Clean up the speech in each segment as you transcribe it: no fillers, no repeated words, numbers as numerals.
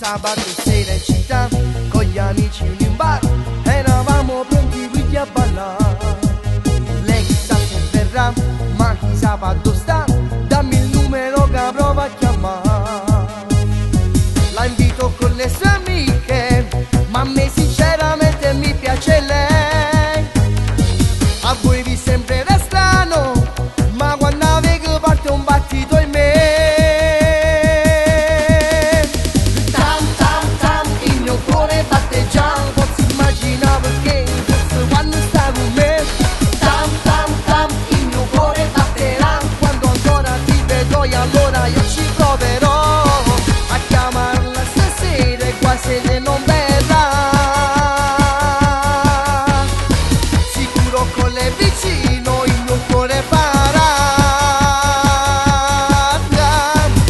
sabato sera in città, con gli amici in un bar, eravamo pronti tutti a ballare. Lei chissà se verrà, ma chissà dove sta, dammi il numero che prova a chiamare. La invito con le sue amiche, ma a me sinceramente mi piace lei. A voi vi sembrerà strano, ma quando avevo parte un battito in me. Tam tam tam, il mio cuore batte già, posso immaginare perché forse quando stai con me. Tam tam tam, il mio cuore batterà, quando ancora ti vedo e allora io ci proverò a chiamarla stasera e quasi se non verrà. Sicuro con le vicino il mio cuore farà.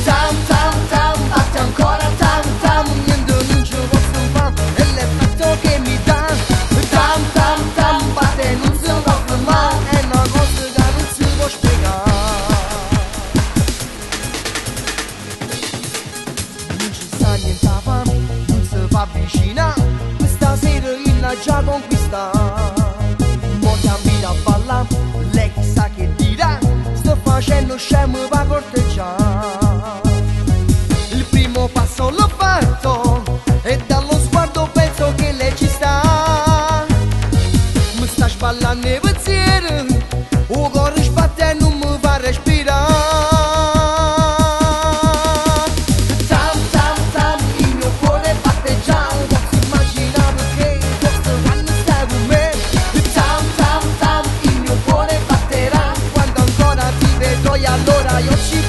Tam tam tam, batte ancora tam tam, niente non ci posso fare, è l'effetto che mi dà. Tam tam tam, batte non si può mai, è una cosa che non si può spiegare. Non ci sta niente a fare, non si fa vicina, questa sera io l'ho già conquistata. Mo ti invito a ballare, lei chissà che dirà, sto facendo scemo per corteggiare. Il primo passo l'ho fatto e dallo sguardo penso che lei ci sta. Mi sta sballando i pensieri, o cuore sbatte e non mi fa respirare. Tam tam tam, il mio cuore batte già, posso immaginare perché forse quando stai con me. Tam tam tam, il mio cuore batterà, quando ancora ti vedo e allora io ci